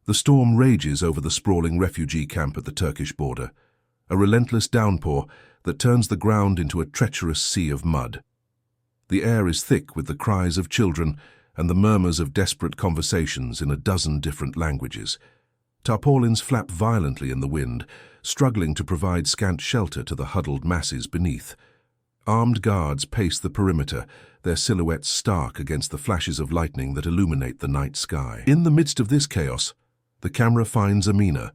The storm rages over the sprawling refugee camp at the Turkish border, a relentless downpour that turns the ground into a treacherous sea of mud. The air is thick with the cries of children and the murmurs of desperate conversations in a dozen different languages. Tarpaulins flap violently in the wind, struggling to provide scant shelter to the huddled masses beneath. Armed guards pace the perimeter, their silhouettes stark against the flashes of lightning that illuminate the night sky. In the midst of this chaos, the camera finds Amina,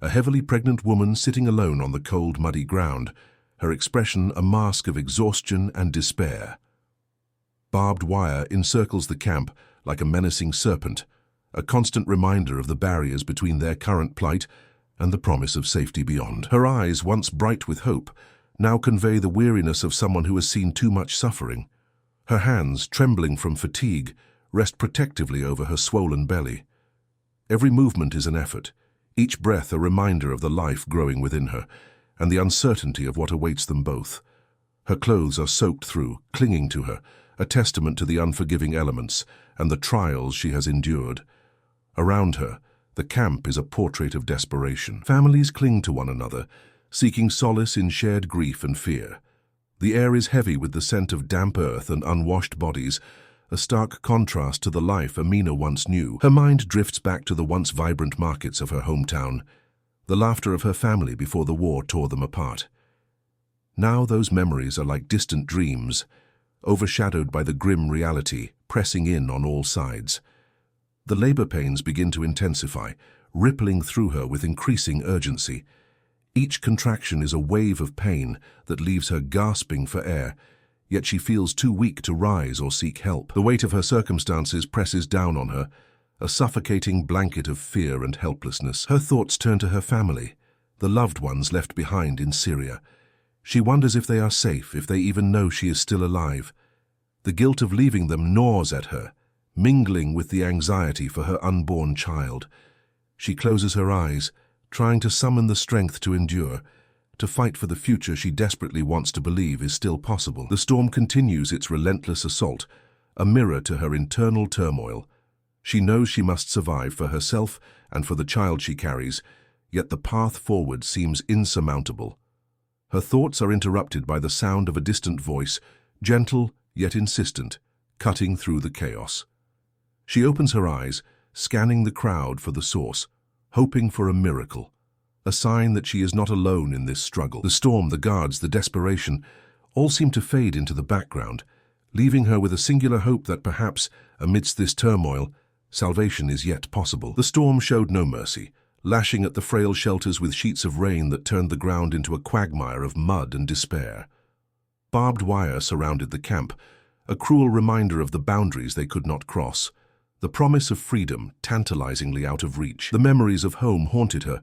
a heavily pregnant woman sitting alone on the cold, muddy ground, her expression a mask of exhaustion and despair. Barbed wire encircles the camp like a menacing serpent, a constant reminder of the barriers between their current plight and the promise of safety beyond. Her eyes, once bright with hope, now convey the weariness of someone who has seen too much suffering. Her hands, trembling from fatigue, rest protectively over her swollen belly. Every movement is an effort, each breath a reminder of the life growing within her, and the uncertainty of what awaits them both. Her clothes are soaked through, clinging to her, a testament to the unforgiving elements and the trials she has endured. Around her, the camp is a portrait of desperation. Families cling to one another, seeking solace in shared grief and fear. The air is heavy with the scent of damp earth and unwashed bodies, a stark contrast to the life Amina once knew. Her mind drifts back to the once vibrant markets of her hometown, the laughter of her family before the war tore them apart. Now those memories are like distant dreams, overshadowed by the grim reality pressing in on all sides. The labor pains begin to intensify, rippling through her with increasing urgency. Each contraction is a wave of pain that leaves her gasping for air, yet she feels too weak to rise or seek help. The weight of her circumstances presses down on her, a suffocating blanket of fear and helplessness. Her thoughts turn to her family, the loved ones left behind in Syria. She wonders if they are safe, if they even know she is still alive. The guilt of leaving them gnaws at her, mingling with the anxiety for her unborn child. She closes her eyes, trying to summon the strength to endure, to fight for the future she desperately wants to believe is still possible. The storm continues its relentless assault, a mirror to her internal turmoil. She knows she must survive for herself and for the child she carries, yet the path forward seems insurmountable. Her thoughts are interrupted by the sound of a distant voice, gentle yet insistent, cutting through the chaos. She opens her eyes, scanning the crowd for the source, hoping for a miracle, a sign that she is not alone in this struggle. The storm, the guards, the desperation, all seem to fade into the background, leaving her with a singular hope that perhaps, amidst this turmoil, salvation is yet possible. The storm showed no mercy, lashing at the frail shelters with sheets of rain that turned the ground into a quagmire of mud and despair. Barbed wire surrounded the camp, a cruel reminder of the boundaries they could not cross, the promise of freedom tantalizingly out of reach. The memories of home haunted her,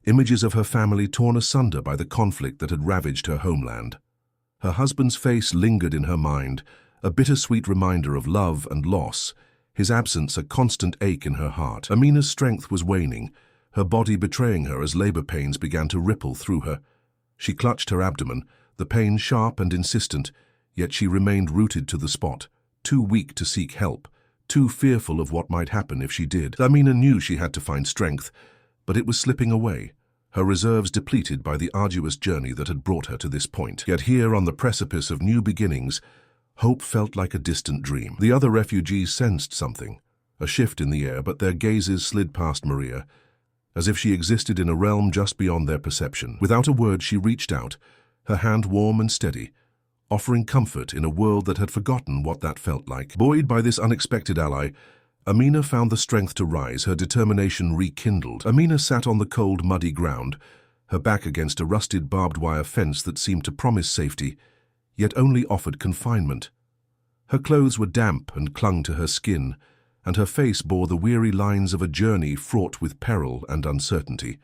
images of her family torn asunder by the conflict that had ravaged her homeland. Her husband's face lingered in her mind, a bittersweet reminder of love and loss, his absence a constant ache in her heart. Amina's strength was waning, her body betraying her as labor pains began to ripple through her. She clutched her abdomen, the pain sharp and insistent, yet she remained rooted to the spot, too weak to seek help, too fearful of what might happen if she did. Amina knew she had to find strength, but it was slipping away, her reserves depleted by the arduous journey that had brought her to this point. Yet here, on the precipice of new beginnings, hope felt like a distant dream. The other refugees sensed something, a shift in the air, but their gazes slid past Maria, as if she existed in a realm just beyond their perception. Without a word, she reached out, her hand warm and steady, offering comfort in a world that had forgotten what that felt like. Buoyed by this unexpected ally, Amina found the strength to rise, her determination rekindled. Amina sat on the cold, muddy ground, her back against a rusted barbed wire fence that seemed to promise safety, yet only offered confinement. Her clothes were damp and clung to her skin, and her face bore the weary lines of a journey fraught with peril and uncertainty.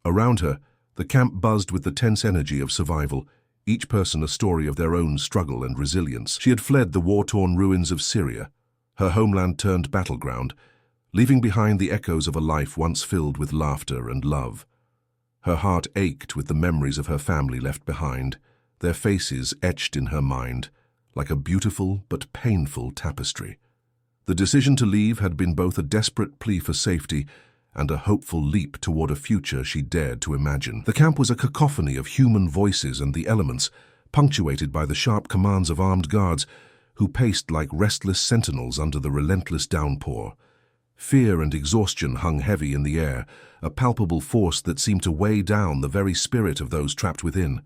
Around her, the camp buzzed with the tense energy of survival, each person a story of their own struggle and resilience. She had fled the war-torn ruins of Syria, her homeland turned battleground, leaving behind the echoes of a life once filled with laughter and love. Her heart ached with the memories of her family left behind, their faces etched in her mind, like a beautiful but painful tapestry. The decision to leave had been both a desperate plea for safety and a hopeful leap toward a future she dared to imagine. The camp was a cacophony of human voices and the elements, punctuated by the sharp commands of armed guards who paced like restless sentinels under the relentless downpour. Fear and exhaustion hung heavy in the air, a palpable force that seemed to weigh down the very spirit of those trapped within.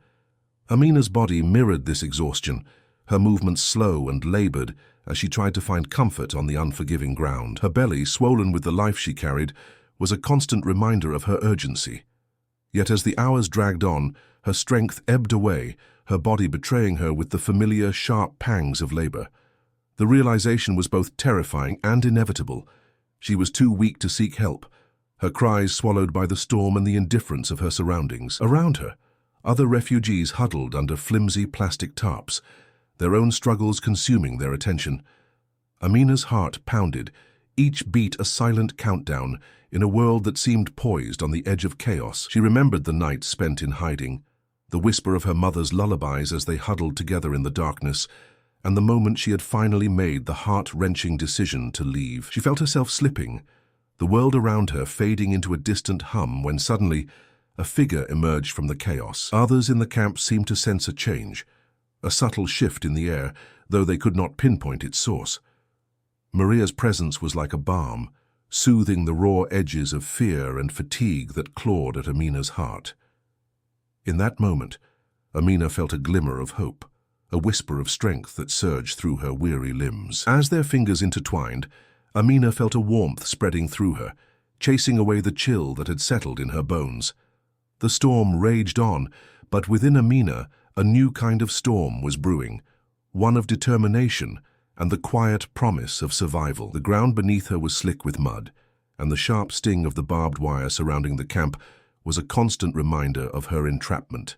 Amina's body mirrored this exhaustion, her movements slow and labored as she tried to find comfort on the unforgiving ground. Her belly, swollen with the life she carried, was a constant reminder of her urgency. Yet as the hours dragged on, her strength ebbed away, her body betraying her with the familiar, sharp pangs of labor. The realization was both terrifying and inevitable. She was too weak to seek help, her cries swallowed by the storm and the indifference of her surroundings. Around her, other refugees huddled under flimsy plastic tarps, their own struggles consuming their attention. Amina's heart pounded, each beat a silent countdown in a world that seemed poised on the edge of chaos. She remembered the nights spent in hiding, the whisper of her mother's lullabies as they huddled together in the darkness, and the moment she had finally made the heart-wrenching decision to leave. She felt herself slipping, the world around her fading into a distant hum when suddenly a figure emerged from the chaos. Others in the camp seemed to sense a change, a subtle shift in the air, though they could not pinpoint its source. Maria's presence was like a balm, soothing the raw edges of fear and fatigue that clawed at Amina's heart. In that moment, Amina felt a glimmer of hope, a whisper of strength that surged through her weary limbs. As their fingers intertwined, Amina felt a warmth spreading through her, chasing away the chill that had settled in her bones. The storm raged on, but within Amina, a new kind of storm was brewing, one of determination and the quiet promise of survival. The ground beneath her was slick with mud, and the sharp sting of the barbed wire surrounding the camp was a constant reminder of her entrapment.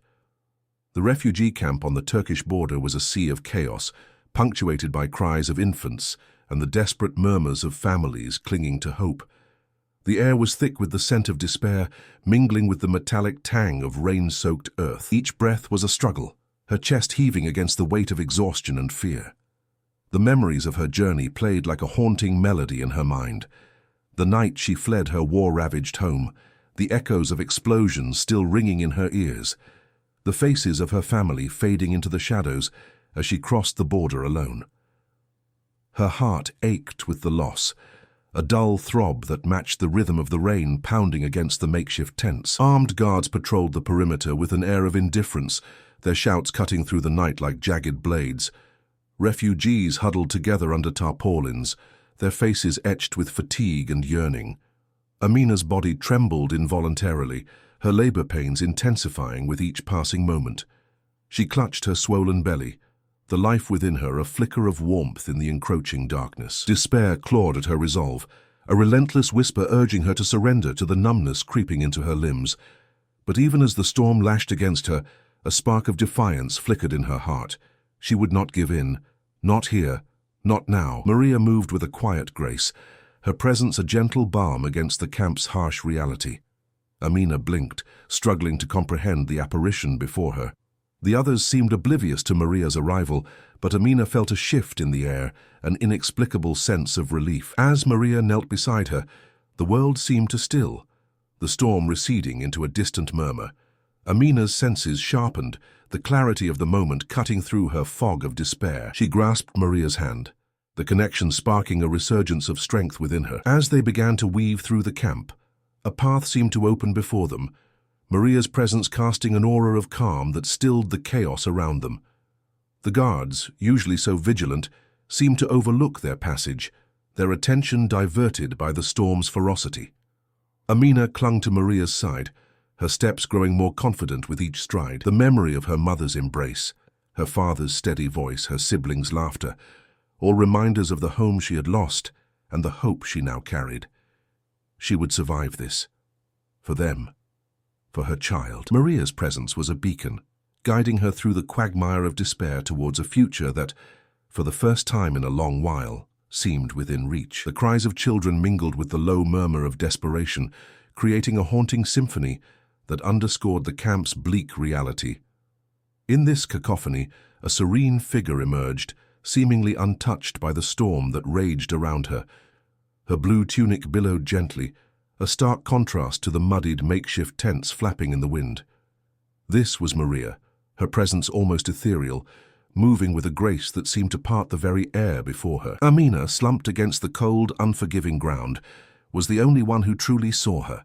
The refugee camp on the Turkish border was a sea of chaos, punctuated by cries of infants and the desperate murmurs of families clinging to hope. The air was thick with the scent of despair, mingling with the metallic tang of rain-soaked earth. Each breath was a struggle, her chest heaving against the weight of exhaustion and fear. The memories of her journey played like a haunting melody in her mind. The night she fled her war-ravaged home, the echoes of explosions still ringing in her ears, the faces of her family fading into the shadows as she crossed the border alone. Her heart ached with the loss, a dull throb that matched the rhythm of the rain pounding against the makeshift tents. Armed guards patrolled the perimeter with an air of indifference, their shouts cutting through the night like jagged blades. Refugees huddled together under tarpaulins, their faces etched with fatigue and yearning. Amina's body trembled involuntarily, her labor pains intensifying with each passing moment. She clutched her swollen belly, the life within her a flicker of warmth in the encroaching darkness. Despair clawed at her resolve, a relentless whisper urging her to surrender to the numbness creeping into her limbs. But even as the storm lashed against her, a spark of defiance flickered in her heart. She would not give in. Not here. Not now. Maria moved with a quiet grace, her presence a gentle balm against the camp's harsh reality. Amina blinked, struggling to comprehend the apparition before her. The others seemed oblivious to Maria's arrival, but Amina felt a shift in the air, an inexplicable sense of relief. As Maria knelt beside her, the world seemed to still, the storm receding into a distant murmur. Amina's senses sharpened, the clarity of the moment cutting through her fog of despair. She grasped Maria's hand, the connection sparking a resurgence of strength within her. As they began to weave through the camp, a path seemed to open before them, Maria's presence casting an aura of calm that stilled the chaos around them. The guards, usually so vigilant, seemed to overlook their passage, their attention diverted by the storm's ferocity. Amina clung to Maria's side, her steps growing more confident with each stride. The memory of her mother's embrace, her father's steady voice, her siblings' laughter, all reminders of the home she had lost and the hope she now carried. She would survive this. For them. For her child. Maria's presence was a beacon, guiding her through the quagmire of despair towards a future that, for the first time in a long while, seemed within reach. The cries of children mingled with the low murmur of desperation, creating a haunting symphony that underscored the camp's bleak reality. In this cacophony, a serene figure emerged, seemingly untouched by the storm that raged around her. Her blue tunic billowed gently, a stark contrast to the muddied makeshift tents flapping in the wind. This was Maria, her presence almost ethereal, moving with a grace that seemed to part the very air before her. Amina, slumped against the cold, unforgiving ground, was the only one who truly saw her.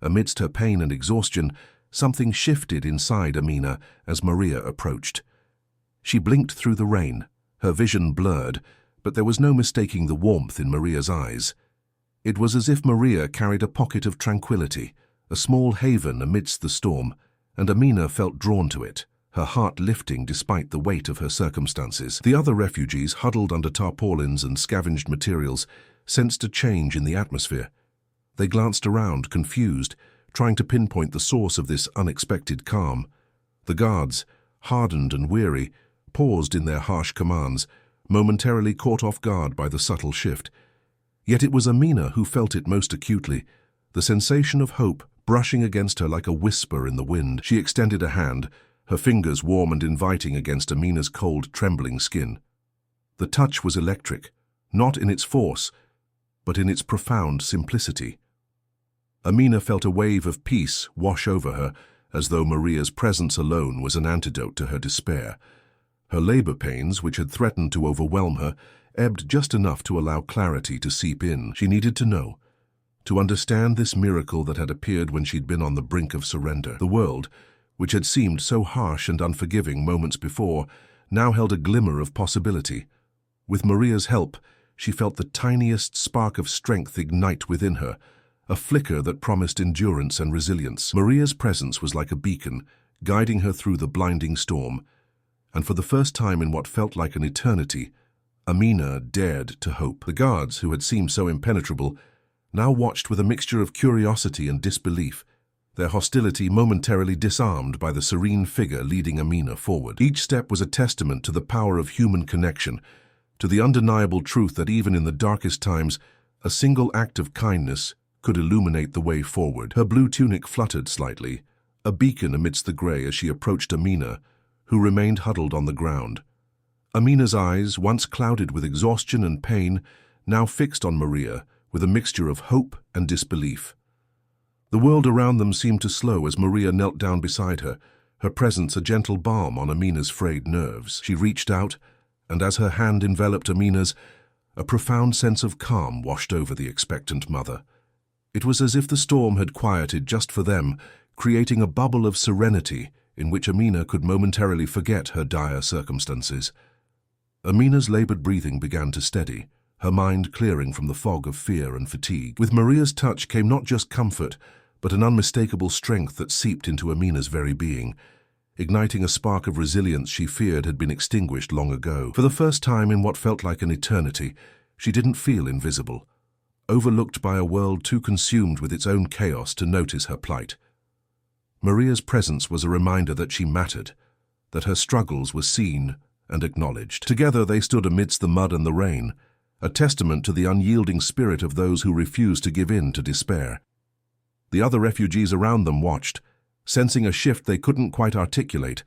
Amidst her pain and exhaustion, something shifted inside Amina as Maria approached. She blinked through the rain, her vision blurred, but there was no mistaking the warmth in Maria's eyes. It was as if Maria carried a pocket of tranquility, a small haven amidst the storm, and Amina felt drawn to it, her heart lifting despite the weight of her circumstances. The other refugees, huddled under tarpaulins and scavenged materials, sensed a change in the atmosphere. They glanced around, confused, trying to pinpoint the source of this unexpected calm. The guards, hardened and weary, paused in their harsh commands, momentarily caught off guard by the subtle shift. Yet it was Amina who felt it most acutely, the sensation of hope brushing against her like a whisper in the wind. She extended a hand, her fingers warm and inviting against Amina's cold, trembling skin. The touch was electric, not in its force, but in its profound simplicity. Amina felt a wave of peace wash over her, as though Maria's presence alone was an antidote to her despair. Her labor pains, which had threatened to overwhelm her, ebbed just enough to allow clarity to seep in. She needed to know, to understand this miracle that had appeared when she'd been on the brink of surrender. The world, which had seemed so harsh and unforgiving moments before, now held a glimmer of possibility. With Maria's help, she felt the tiniest spark of strength ignite within her, a flicker that promised endurance and resilience. Maria's presence was like a beacon, guiding her through the blinding storm. And for the first time in what felt like an eternity, Amina dared to hope. The guards, who had seemed so impenetrable, now watched with a mixture of curiosity and disbelief, their hostility momentarily disarmed by the serene figure leading Amina forward. Each step was a testament to the power of human connection, to the undeniable truth that even in the darkest times, a single act of kindness could illuminate the way forward. Her blue tunic fluttered slightly, a beacon amidst the grey as she approached Amina, who remained huddled on the ground. Amina's eyes, once clouded with exhaustion and pain, now fixed on Maria with a mixture of hope and disbelief. The world around them seemed to slow as Maria knelt down beside her, her presence a gentle balm on Amina's frayed nerves. She reached out, and as her hand enveloped Amina's, a profound sense of calm washed over the expectant mother. It was as if the storm had quieted just for them, creating a bubble of serenity in which Amina could momentarily forget her dire circumstances. Amina's labored breathing began to steady, her mind clearing from the fog of fear and fatigue. With Maria's touch came not just comfort, but an unmistakable strength that seeped into Amina's very being, igniting a spark of resilience she feared had been extinguished long ago. For the first time in what felt like an eternity, she didn't feel invisible, overlooked by a world too consumed with its own chaos to notice her plight. Maria's presence was a reminder that she mattered, that her struggles were seen and acknowledged. Together they stood amidst the mud and the rain, a testament to the unyielding spirit of those who refused to give in to despair. The other refugees around them watched, sensing a shift they couldn't quite articulate,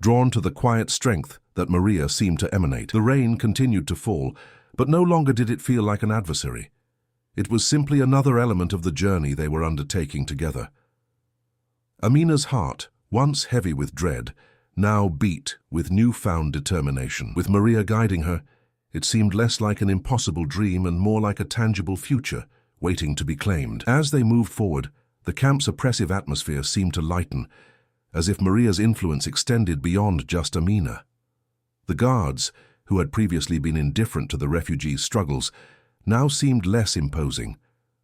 drawn to the quiet strength that Maria seemed to emanate. The rain continued to fall, but no longer did it feel like an adversary. It was simply another element of the journey they were undertaking together. Amina's heart, once heavy with dread, now beat with newfound determination. With Maria guiding her, it seemed less like an impossible dream and more like a tangible future, waiting to be claimed. As they moved forward, the camp's oppressive atmosphere seemed to lighten, as if Maria's influence extended beyond just Amina. The guards, who had previously been indifferent to the refugees' struggles, now seemed less imposing.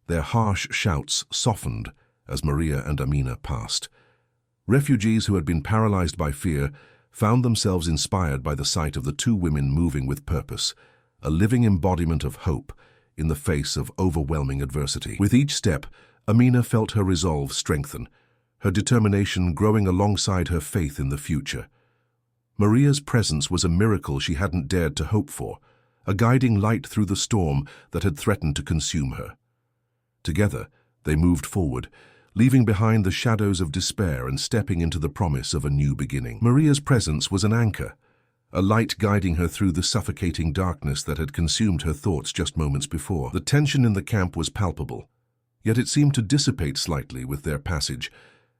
Their harsh shouts softened as Maria and Amina passed. Refugees who had been paralyzed by fear found themselves inspired by the sight of the two women moving with purpose, a living embodiment of hope in the face of overwhelming adversity. With each step, Amina felt her resolve strengthen, her determination growing alongside her faith in the future. Maria's presence was a miracle she hadn't dared to hope for, a guiding light through the storm that had threatened to consume her. Together, they moved forward, leaving behind the shadows of despair and stepping into the promise of a new beginning. Maria's presence was an anchor, a light guiding her through the suffocating darkness that had consumed her thoughts just moments before. The tension in the camp was palpable, yet it seemed to dissipate slightly with their passage,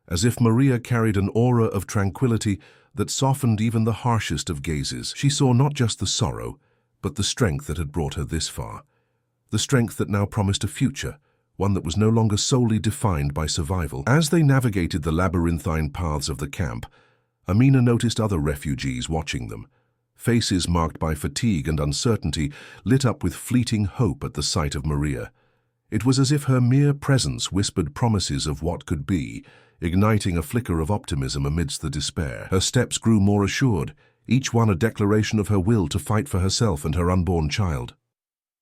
as if Maria carried an aura of tranquility that softened even the harshest of gazes. She saw not just the sorrow, but the strength that had brought her this far. The strength that now promised a future, one that was no longer solely defined by survival. As they navigated the labyrinthine paths of the camp, Amina noticed other refugees watching them. Faces marked by fatigue and uncertainty lit up with fleeting hope at the sight of Maria. It was as if her mere presence whispered promises of what could be, igniting a flicker of optimism amidst the despair. Her steps grew more assured, each one a declaration of her will to fight for herself and her unborn child.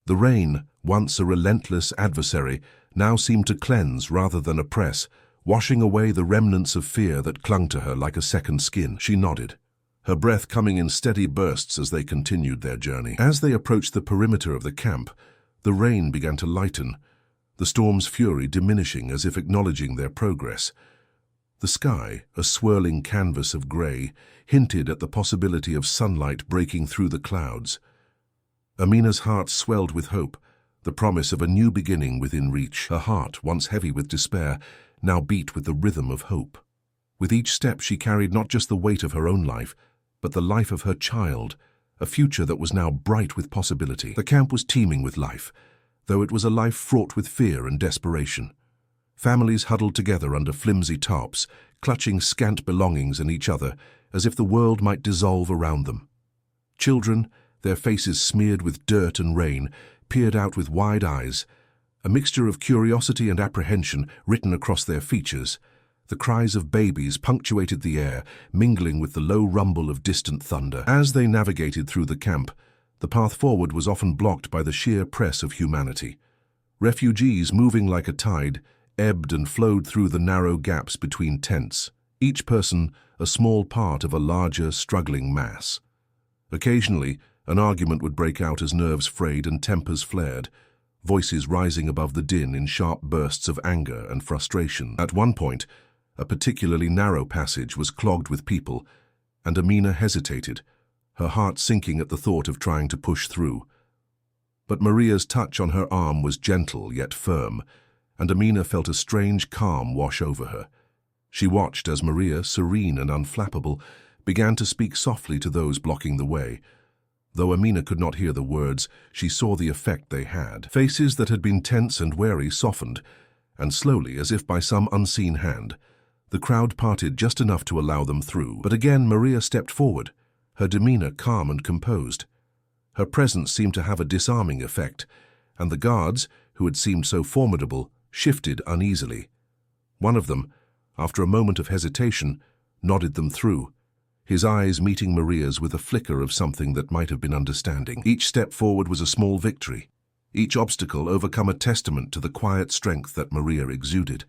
The rain, once a relentless adversary, now seemed to cleanse rather than oppress, washing away the remnants of fear that clung to her like a second skin. She nodded, her breath coming in steady bursts as they continued their journey. As they approached the perimeter of the camp, the rain began to lighten, the storm's fury diminishing as if acknowledging their progress. The sky, a swirling canvas of grey, hinted at the possibility of sunlight breaking through the clouds. Amina's heart swelled with hope, the promise of a new beginning within reach. Her heart, once heavy with despair, now beat with the rhythm of hope. With each step she carried not just the weight of her own life, but the life of her child, a future that was now bright with possibility. The camp was teeming with life, though it was a life fraught with fear and desperation. Families huddled together under flimsy tarps, clutching scant belongings in each other, as if the world might dissolve around them. Children, their faces smeared with dirt and rain, peered out with wide eyes, a mixture of curiosity and apprehension written across their features. The cries of babies punctuated the air, mingling with the low rumble of distant thunder. As they navigated through the camp, the path forward was often blocked by the sheer press of humanity. Refugees, moving like a tide, ebbed and flowed through the narrow gaps between tents, each person a small part of a larger, struggling mass. Occasionally, an argument would break out as nerves frayed and tempers flared, voices rising above the din in sharp bursts of anger and frustration. At one point, a particularly narrow passage was clogged with people, and Amina hesitated, her heart sinking at the thought of trying to push through. But Maria's touch on her arm was gentle yet firm, and Amina felt a strange calm wash over her. She watched as Maria, serene and unflappable, began to speak softly to those blocking the way. Though Amina could not hear the words, she saw the effect they had. Faces that had been tense and wary softened, and slowly, as if by some unseen hand, the crowd parted just enough to allow them through. But again Maria stepped forward, her demeanor calm and composed. Her presence seemed to have a disarming effect, and the guards, who had seemed so formidable, shifted uneasily. One of them, after a moment of hesitation, nodded them through, his eyes meeting Maria's with a flicker of something that might have been understanding. Each step forward was a small victory, each obstacle overcome a testament to the quiet strength that Maria exuded.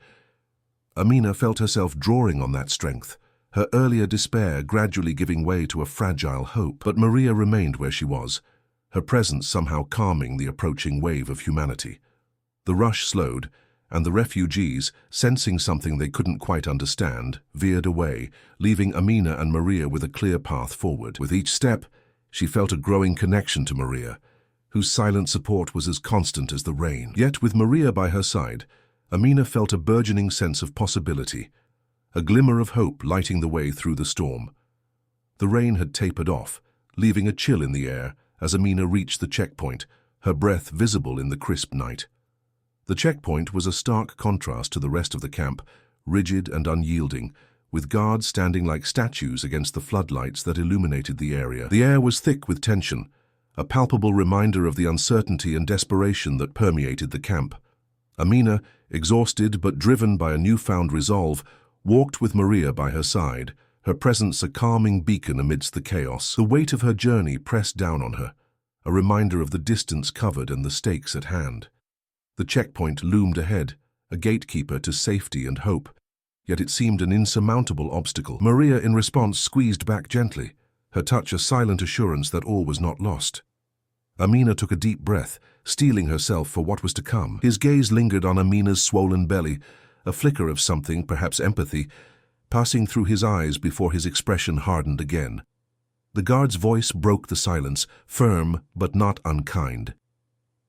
Amina felt herself drawing on that strength, her earlier despair gradually giving way to a fragile hope. But Maria remained where she was, her presence somehow calming the approaching wave of humanity. The rush slowed, and the refugees, sensing something they couldn't quite understand, veered away, leaving Amina and Maria with a clear path forward. With each step, she felt a growing connection to Maria, whose silent support was as constant as the rain. Yet with Maria by her side, Amina felt a burgeoning sense of possibility, a glimmer of hope lighting the way through the storm. The rain had tapered off, leaving a chill in the air as Amina reached the checkpoint, her breath visible in the crisp night. The checkpoint was a stark contrast to the rest of the camp, rigid and unyielding, with guards standing like statues against the floodlights that illuminated the area. The air was thick with tension, a palpable reminder of the uncertainty and desperation that permeated the camp. Amina, exhausted but driven by a newfound resolve, walked with Maria by her side, her presence a calming beacon amidst the chaos. The weight of her journey pressed down on her, a reminder of the distance covered and the stakes at hand. The checkpoint loomed ahead, a gatekeeper to safety and hope, yet it seemed an insurmountable obstacle. Maria, in response, squeezed back gently, her touch a silent assurance that all was not lost. Amina took a deep breath, steeling herself for what was to come. His gaze lingered on Amina's swollen belly, a flicker of something, perhaps empathy, passing through his eyes before his expression hardened again. The guard's voice broke the silence, firm but not unkind.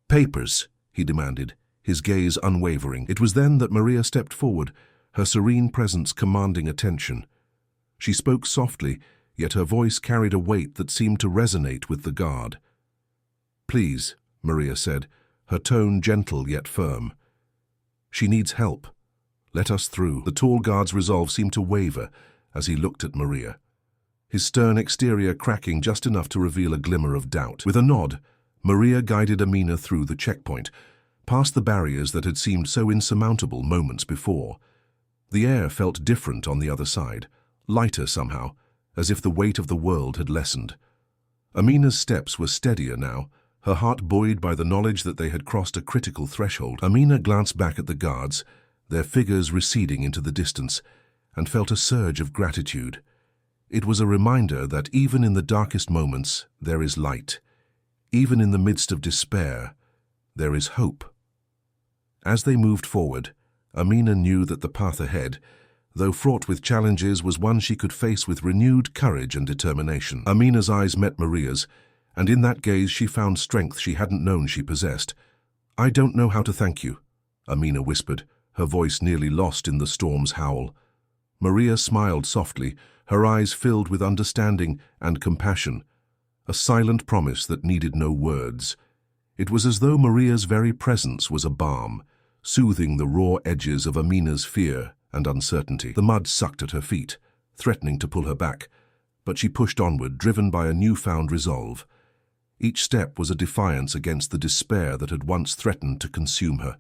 "Papers," he demanded, his gaze unwavering. It was then that Maria stepped forward, her serene presence commanding attention. She spoke softly, yet her voice carried a weight that seemed to resonate with the guard. "Please," Maria said, her tone gentle yet firm. "She needs help. Let us through." The tall guard's resolve seemed to waver as he looked at Maria, his stern exterior cracking just enough to reveal a glimmer of doubt. With a nod, Maria guided Amina through the checkpoint, past the barriers that had seemed so insurmountable moments before. The air felt different on the other side, lighter somehow, as if the weight of the world had lessened. Amina's steps were steadier now, her heart buoyed by the knowledge that they had crossed a critical threshold. Amina glanced back at the guards, their figures receding into the distance, and felt a surge of gratitude. It was a reminder that even in the darkest moments there is light. Even in the midst of despair, there is hope. As they moved forward, Amina knew that the path ahead, though fraught with challenges, was one she could face with renewed courage and determination. Amina's eyes met Maria's, and in that gaze she found strength she hadn't known she possessed. "I don't know how to thank you," Amina whispered, her voice nearly lost in the storm's howl. Maria smiled softly, her eyes filled with understanding and compassion, a silent promise that needed no words. It was as though Maria's very presence was a balm, soothing the raw edges of Amina's fear and uncertainty. The mud sucked at her feet, threatening to pull her back, but she pushed onward, driven by a newfound resolve. Each step was a defiance against the despair that had once threatened to consume her.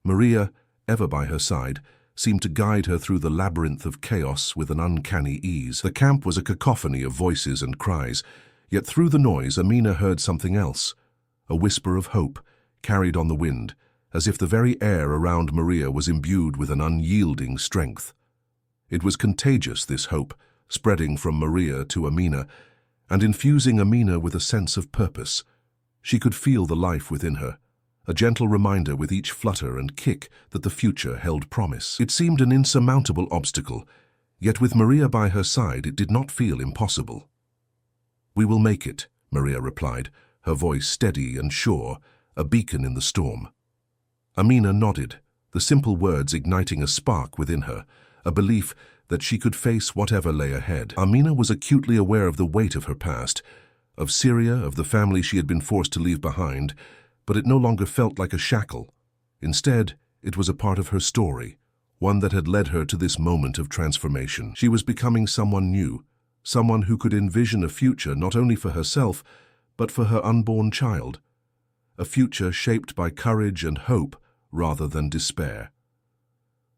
Maria, ever by her side, seemed to guide her through the labyrinth of chaos with an uncanny ease. The camp was a cacophony of voices and cries, yet through the noise Amina heard something else, a whisper of hope, carried on the wind, as if the very air around Maria was imbued with an unyielding strength. It was contagious, this hope, spreading from Maria to Amina, and infusing Amina with a sense of purpose. She could feel the life within her, a gentle reminder with each flutter and kick that the future held promise. It seemed an insurmountable obstacle, yet with Maria by her side it did not feel impossible. "We will make it," Maria replied, her voice steady and sure, a beacon in the storm. Amina nodded, the simple words igniting a spark within her, a belief that she could face whatever lay ahead. Amina was acutely aware of the weight of her past, of Syria, of the family she had been forced to leave behind, but it no longer felt like a shackle. Instead, it was a part of her story, one that had led her to this moment of transformation. She was becoming someone new, someone who could envision a future not only for herself, but for her unborn child. A future shaped by courage and hope rather than despair.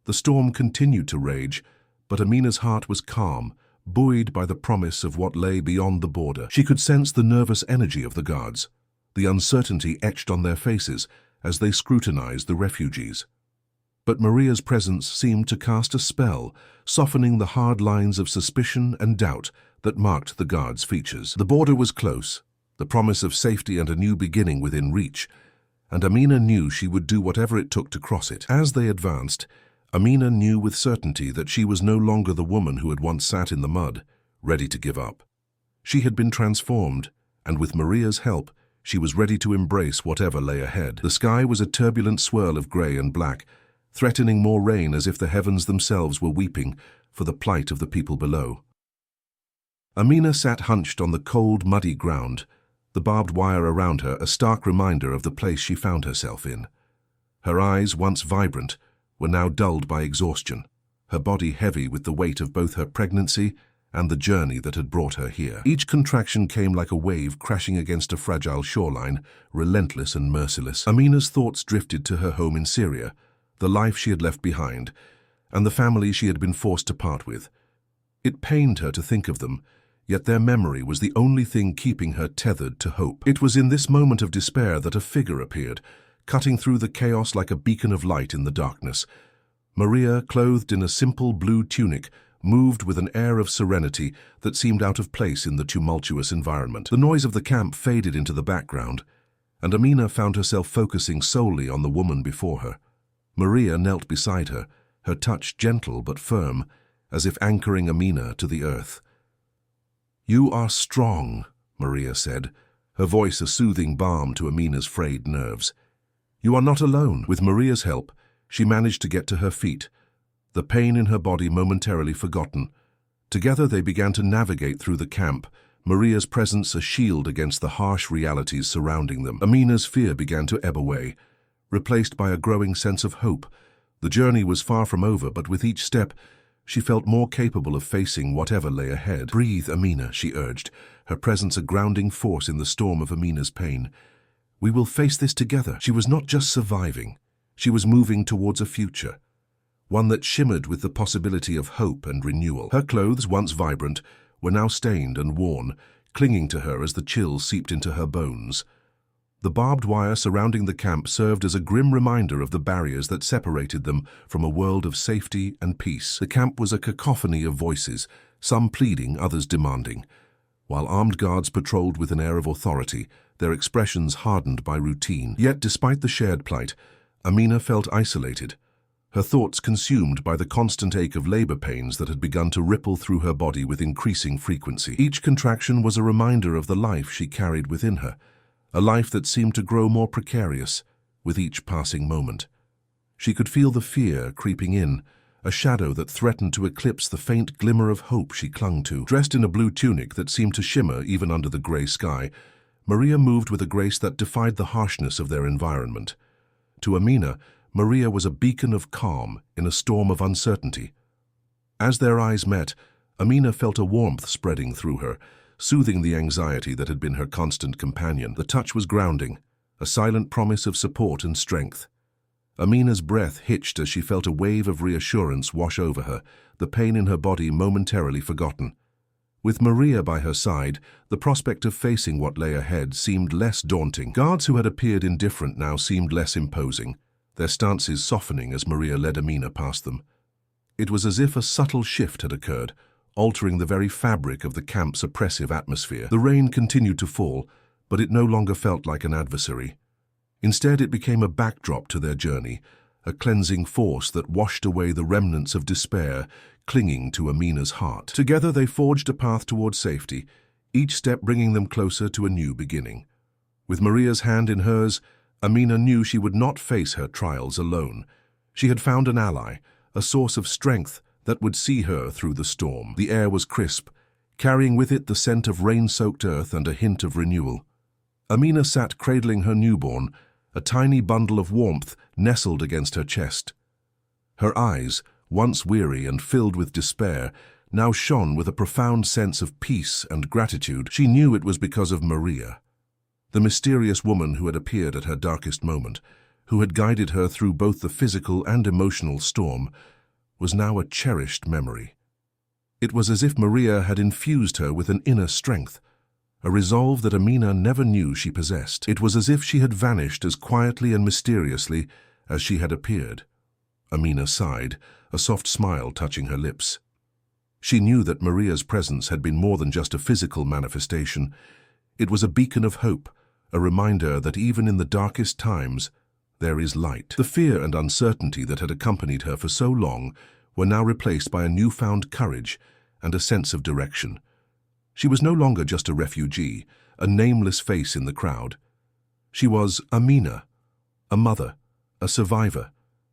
The storm continued to rage, but Amina's heart was calm, buoyed by the promise of what lay beyond the border. She could sense the nervous energy of the guards, the uncertainty etched on their faces as they scrutinized the refugees. But Maria's presence seemed to cast a spell, softening the hard lines of suspicion and doubt that marked the guards' features. The border was close, the promise of safety and a new beginning within reach, and Amina knew she would do whatever it took to cross it. As they advanced, Amina knew with certainty that she was no longer the woman who had once sat in the mud, ready to give up. She had been transformed, and with Maria's help, she was ready to embrace whatever lay ahead. The sky was a turbulent swirl of grey and black, threatening more rain as if the heavens themselves were weeping for the plight of the people below. Amina sat hunched on the cold, muddy ground, the barbed wire around her a stark reminder of the place she found herself in. Her eyes, once vibrant, were now dulled by exhaustion, her body heavy with the weight of both her pregnancy and the journey that had brought her here. Each contraction came like a wave crashing against a fragile shoreline, relentless and merciless. Amina's thoughts drifted to her home in Syria, the life she had left behind, and the family she had been forced to part with. It pained her to think of them, yet their memory was the only thing keeping her tethered to hope. It was in this moment of despair that a figure appeared, cutting through the chaos like a beacon of light in the darkness. Maria, clothed in a simple blue tunic, moved with an air of serenity that seemed out of place in the tumultuous environment. The noise of the camp faded into the background, and Amina found herself focusing solely on the woman before her. Maria knelt beside her, her touch gentle but firm, as if anchoring Amina to the earth. "You are strong," Maria said, her voice a soothing balm to Amina's frayed nerves. "You are not alone." With Maria's help, she managed to get to her feet, the pain in her body momentarily forgotten. Together they began to navigate through the camp, Maria's presence a shield against the harsh realities surrounding them. Amina's fear began to ebb away, replaced by a growing sense of hope. The journey was far from over, but with each step, she felt more capable of facing whatever lay ahead. "Breathe, Amina," she urged, her presence a grounding force in the storm of Amina's pain. "We will face this together." She was not just surviving, she was moving towards a future, one that shimmered with the possibility of hope and renewal. Her clothes, once vibrant, were now stained and worn, clinging to her as the chill seeped into her bones. The barbed wire surrounding the camp served as a grim reminder of the barriers that separated them from a world of safety and peace. The camp was a cacophony of voices, some pleading, others demanding. While armed guards patrolled with an air of authority, their expressions hardened by routine. Yet, despite the shared plight, Amina felt isolated, her thoughts consumed by the constant ache of labor pains that had begun to ripple through her body with increasing frequency. Each contraction was a reminder of the life she carried within her, a life that seemed to grow more precarious with each passing moment. She could feel the fear creeping in, a shadow that threatened to eclipse the faint glimmer of hope she clung to. Dressed in a blue tunic that seemed to shimmer even under the grey sky, Maria moved with a grace that defied the harshness of their environment. To Amina, Maria was a beacon of calm in a storm of uncertainty. As their eyes met, Amina felt a warmth spreading through her, soothing the anxiety that had been her constant companion. The touch was grounding, a silent promise of support and strength. Amina's breath hitched as she felt a wave of reassurance wash over her, the pain in her body momentarily forgotten. With Maria by her side, the prospect of facing what lay ahead seemed less daunting. Guards who had appeared indifferent now seemed less imposing, their stances softening as Maria led Amina past them. It was as if a subtle shift had occurred, altering the very fabric of the camp's oppressive atmosphere. The rain continued to fall, but it no longer felt like an adversary. Instead, it became a backdrop to their journey, a cleansing force that washed away the remnants of despair clinging to Amina's heart. Together they forged a path towards safety, each step bringing them closer to a new beginning. With Maria's hand in hers, Amina knew she would not face her trials alone. She had found an ally, a source of strength that would see her through the storm. The air was crisp, carrying with it the scent of rain-soaked earth and a hint of renewal. Amina sat cradling her newborn, a tiny bundle of warmth nestled against her chest. Her eyes, once weary and filled with despair, now shone with a profound sense of peace and gratitude. She knew it was because of Maria, the mysterious woman who had appeared at her darkest moment, who had guided her through both the physical and emotional storm, was now a cherished memory. It was as if Maria had infused her with an inner strength, a resolve that Amina never knew she possessed. It was as if she had vanished as quietly and mysteriously as she had appeared. Amina sighed, a soft smile touching her lips. She knew that Maria's presence had been more than just a physical manifestation. It was a beacon of hope, a reminder that even in the darkest times, there is light. The fear and uncertainty that had accompanied her for so long were now replaced by a newfound courage and a sense of direction. She was no longer just a refugee, a nameless face in the crowd. She was Amina, a mother, a survivor,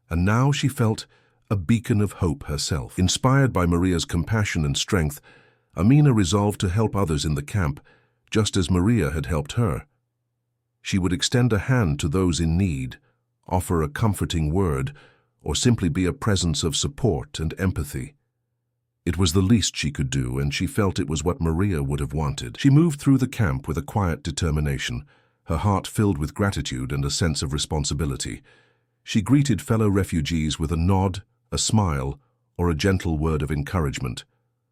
and now she felt a beacon of hope herself. Inspired by Maria's compassion and strength, Amina resolved to help others in the camp, just as Maria had helped her. She would extend a hand to those in need, offer a comforting word, or simply be a presence of support and empathy. It was the least she could do, and she felt it was what Maria would have wanted. She moved through the camp with a quiet determination, her heart filled with gratitude and a sense of responsibility. She greeted fellow refugees with a nod, a smile, or a gentle word of encouragement.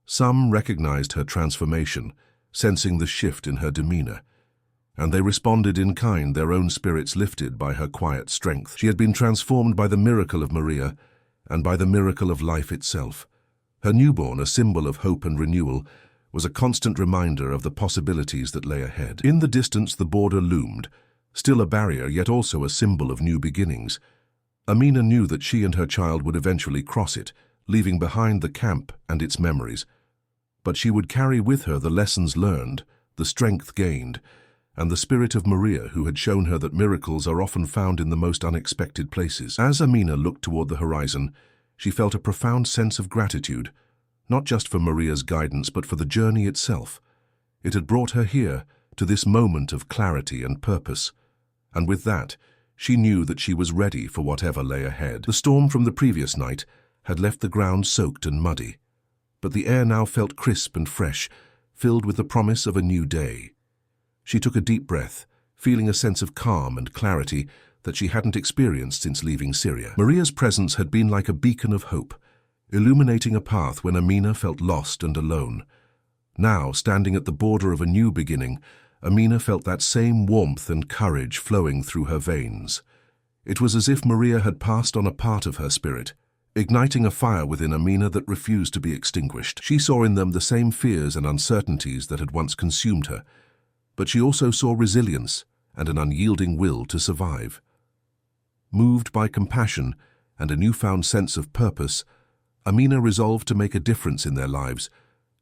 Some recognized her transformation, sensing the shift in her demeanor, and they responded in kind, their own spirits lifted by her quiet strength. She had been transformed by the miracle of Maria and by the miracle of life itself. Her newborn, a symbol of hope and renewal, was a constant reminder of the possibilities that lay ahead. In the distance, the border loomed, still a barrier, yet also a symbol of new beginnings. Amina knew that she and her child would eventually cross it, leaving behind the camp and its memories. But she would carry with her the lessons learned, the strength gained, and the spirit of Maria, who had shown her that miracles are often found in the most unexpected places. As Amina looked toward the horizon, she felt a profound sense of gratitude, not just for Maria's guidance but for the journey itself. It had brought her here, to this moment of clarity and purpose, and with that, she knew that she was ready for whatever lay ahead. The storm from the previous night had left the ground soaked and muddy, but the air now felt crisp and fresh, filled with the promise of a new day. She took a deep breath, feeling a sense of calm and clarity that she hadn't experienced since leaving Syria. Maria's presence had been like a beacon of hope, illuminating a path when Amina felt lost and alone. Now, standing at the border of a new beginning, Amina felt that same warmth and courage flowing through her veins. It was as if Maria had passed on a part of her spirit, igniting a fire within Amina that refused to be extinguished. She saw in them the same fears and uncertainties that had once consumed her, but she also saw resilience and an unyielding will to survive. Moved by compassion and a newfound sense of purpose, Amina resolved to make a difference in their lives,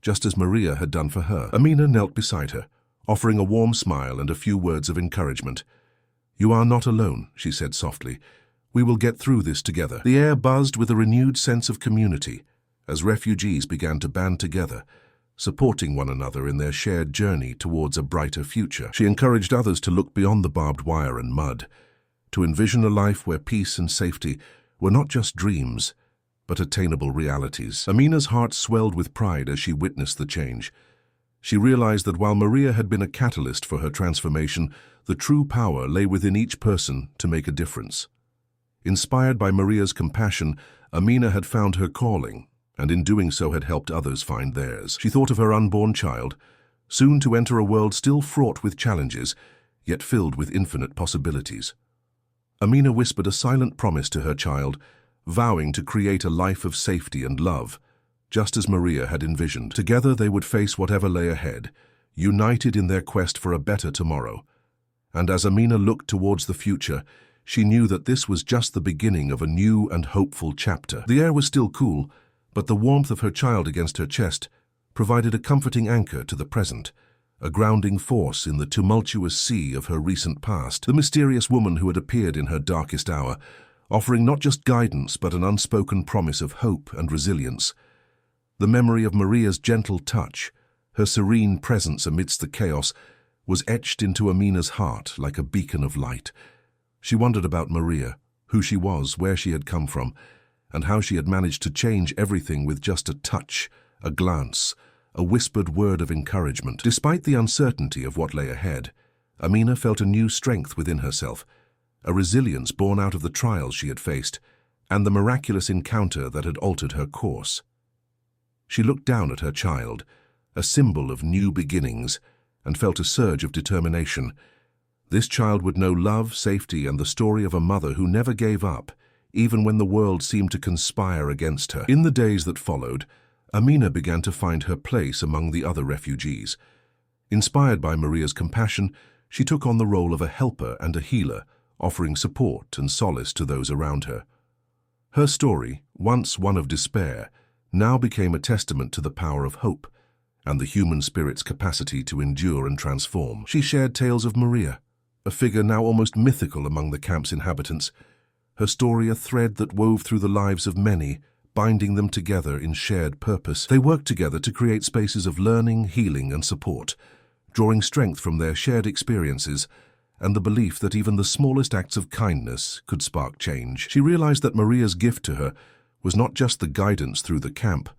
just as Maria had done for her. Amina knelt beside her, offering a warm smile and a few words of encouragement. "You are not alone," she said softly. "We will get through this together." The air buzzed with a renewed sense of community as refugees began to band together, supporting one another in their shared journey towards a brighter future. She encouraged others to look beyond the barbed wire and mud, to envision a life where peace and safety were not just dreams, but attainable realities. Amina's heart swelled with pride as she witnessed the change. She realized that while Maria had been a catalyst for her transformation, the true power lay within each person to make a difference. Inspired by Maria's compassion, Amina had found her calling, and in doing so had helped others find theirs. She thought of her unborn child, soon to enter a world still fraught with challenges, yet filled with infinite possibilities. Amina whispered a silent promise to her child, vowing to create a life of safety and love, just as Maria had envisioned. Together they would face whatever lay ahead, united in their quest for a better tomorrow. And as Amina looked towards the future, she knew that this was just the beginning of a new and hopeful chapter. The air was still cool, but the warmth of her child against her chest provided a comforting anchor to the present, a grounding force in the tumultuous sea of her recent past. The mysterious woman who had appeared in her darkest hour, offering not just guidance but an unspoken promise of hope and resilience. The memory of Maria's gentle touch, her serene presence amidst the chaos, was etched into Amina's heart like a beacon of light. She wondered about Maria, who she was, where she had come from, and how she had managed to change everything with just a touch, a glance, a whispered word of encouragement. Despite the uncertainty of what lay ahead, Amina felt a new strength within herself, a resilience born out of the trials she had faced, and the miraculous encounter that had altered her course. She looked down at her child, a symbol of new beginnings, and felt a surge of determination. This child would know love, safety, and the story of a mother who never gave up, even when the world seemed to conspire against her. In the days that followed, Amina began to find her place among the other refugees. Inspired by Maria's compassion, she took on the role of a helper and a healer, offering support and solace to those around her. Her story, once one of despair, now became a testament to the power of hope and the human spirit's capacity to endure and transform. She shared tales of Maria, a figure now almost mythical among the camp's inhabitants, her story a thread that wove through the lives of many, binding them together in shared purpose. They worked together to create spaces of learning, healing, and support, drawing strength from their shared experiences and the belief that even the smallest acts of kindness could spark change. She realized that Maria's gift to her was not just the guidance through the camp,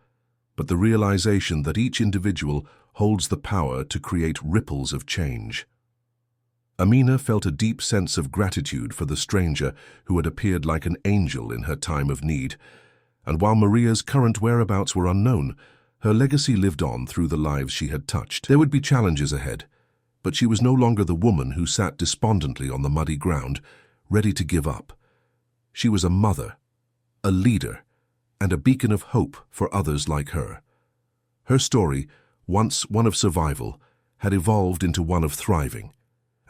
but the realization that each individual holds the power to create ripples of change. Amina felt a deep sense of gratitude for the stranger who had appeared like an angel in her time of need, and while Maria's current whereabouts were unknown, her legacy lived on through the lives she had touched. There would be challenges ahead, but she was no longer the woman who sat despondently on the muddy ground, ready to give up. She was a mother, a leader, and a beacon of hope for others like her. Her story, once one of survival, had evolved into one of thriving,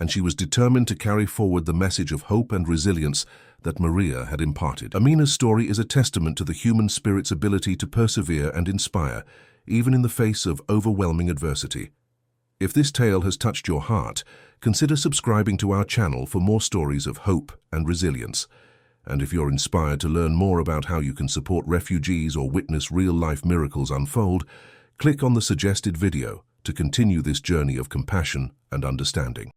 and she was determined to carry forward the message of hope and resilience that Maria had imparted. Amina's story is a testament to the human spirit's ability to persevere and inspire, even in the face of overwhelming adversity. If this tale has touched your heart, consider subscribing to our channel for more stories of hope and resilience. And if you're inspired to learn more about how you can support refugees or witness real-life miracles unfold, click on the suggested video to continue this journey of compassion and understanding.